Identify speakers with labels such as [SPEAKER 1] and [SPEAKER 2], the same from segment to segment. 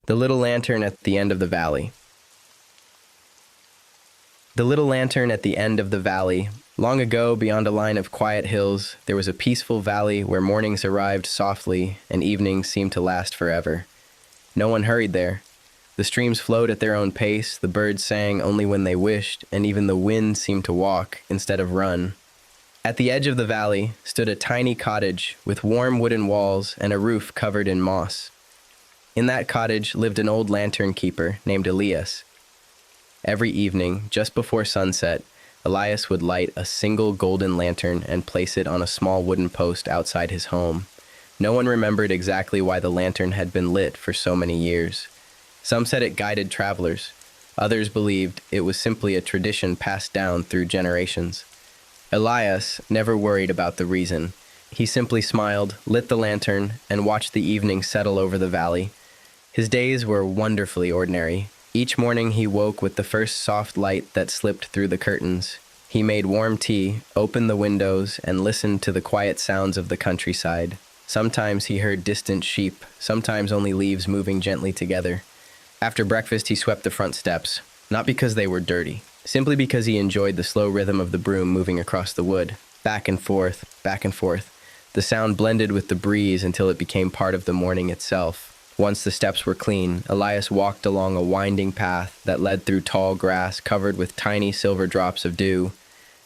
[SPEAKER 1] The little lantern at the end of the valley. The little lantern at the end of the valley. Long ago, beyond a line of quiet hills, there was a peaceful valley where mornings arrived softly and evenings seemed to last forever. No one hurried there. The streams flowed at their own pace, the birds sang only when they wished, and even the wind seemed to walk instead of run. At the edge of the valley stood a tiny cottage with warm wooden walls and a roof covered in moss. In that cottage lived an old lantern keeper named Elias. Every evening, just before sunset, Elias would light a single golden lantern and place it on a small wooden post outside his home. No one remembered exactly why the lantern had been lit for so many years. Some said it guided travelers. Others believed it was simply a tradition passed down through generations. Elias never worried about the reason. He simply smiled, lit the lantern, and watched the evening settle over the valley. His days were wonderfully ordinary. Each morning he woke with the first soft light that slipped through the curtains. He made warm tea, opened the windows, and listened to the quiet sounds of the countryside. Sometimes he heard distant sheep, sometimes only leaves moving gently together. After breakfast he swept the front steps, not because they were dirty, simply because he enjoyed the slow rhythm of the broom moving across the wood, back and forth, back and forth. The sound blended with the breeze until it became part of the morning itself. Once the steps were clean, Elias walked along a winding path that led through tall grass covered with tiny silver drops of dew.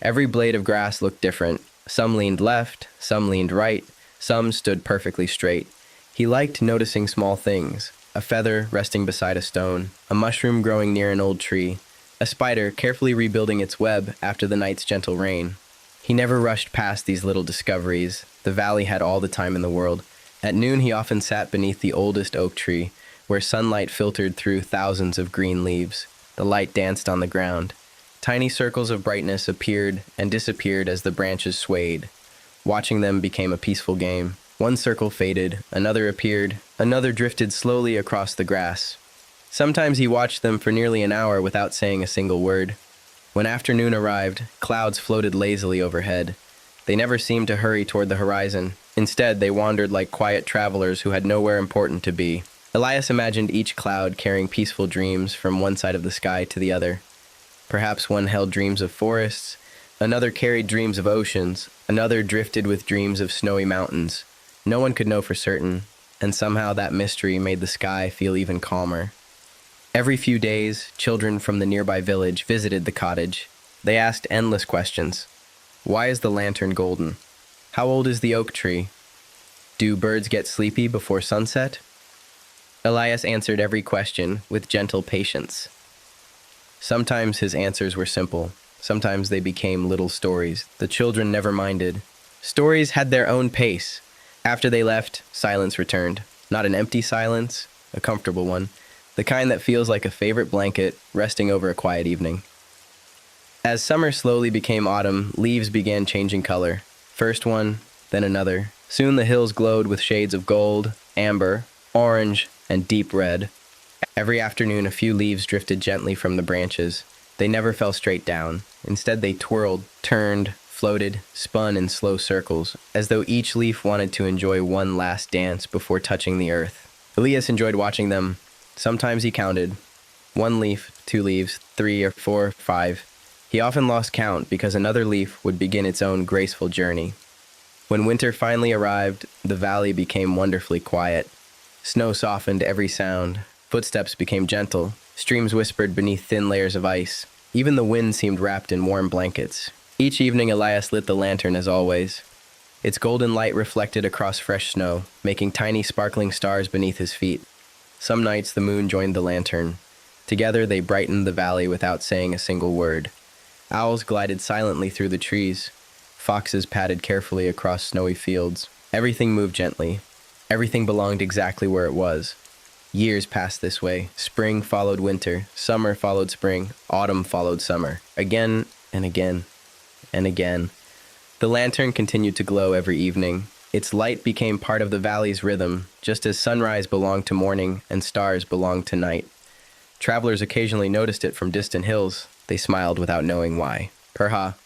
[SPEAKER 1] Every blade of grass looked different. Some leaned left, some leaned right, some stood perfectly straight. He liked noticing small things: a feather resting beside a stone, a mushroom growing near an old tree, a spider carefully rebuilding its web after the night's gentle rain. He never rushed past these little discoveries. The valley had all the time in the world. At noon he often sat beneath the oldest oak tree, where sunlight filtered through thousands of green leaves. The light danced on the ground. Tiny circles of brightness appeared and disappeared as the branches swayed. Watching them became a peaceful game. One circle faded, another appeared, another drifted slowly across the grass. Sometimes he watched them for nearly an hour without saying a single word. When afternoon arrived, clouds floated lazily overhead. They never seemed to hurry toward the horizon. Instead, they wandered like quiet travelers who had nowhere important to be. Elias imagined each cloud carrying peaceful dreams from one side of the sky to the other. Perhaps one held dreams of forests, another carried dreams of oceans, another drifted with dreams of snowy mountains. No one could know for certain, and somehow that mystery made the sky feel even calmer. Every few days, children from the nearby village visited the cottage. They asked endless questions. Why is the lantern golden? How old is the oak tree? Do birds get sleepy before sunset? Elias answered every question with gentle patience. Sometimes his answers were simple. Sometimes they became little stories. The children never minded. Stories had their own pace. After they left, silence returned. Not an empty silence, a comfortable one. The kind that feels like a favorite blanket resting over a quiet evening. As summer slowly became autumn, leaves began changing color. First one, then another. Soon the hills glowed with shades of gold, amber, orange, and deep red. Every afternoon, a few leaves drifted gently from the branches. They never fell straight down. Instead, they twirled, turned, floated, spun in slow circles, as though each leaf wanted to enjoy one last dance before touching the earth. Elias enjoyed watching them. Sometimes he counted. 1 leaf, 2 leaves, 3 or 4, 5. He often lost count because another leaf would begin its own graceful journey. When winter finally arrived, the valley became wonderfully quiet. Snow softened every sound. Footsteps became gentle. Streams whispered beneath thin layers of ice. Even the wind seemed wrapped in warm blankets. Each evening Elias lit the lantern as always. Its golden light reflected across fresh snow, making tiny sparkling stars beneath his feet. Some nights the moon joined the lantern. Together they brightened the valley without saying a single word. Owls glided silently through the trees. Foxes padded carefully across snowy fields. Everything moved gently. Everything belonged exactly where it was. Years passed this way. Spring followed winter. Summer followed spring. Autumn followed summer. Again and again and again. The lantern continued to glow every evening. Its light became part of the valley's rhythm, just as sunrise belonged to morning and stars belonged to night. Travelers occasionally noticed it from distant hills. They smiled without knowing why. Perha,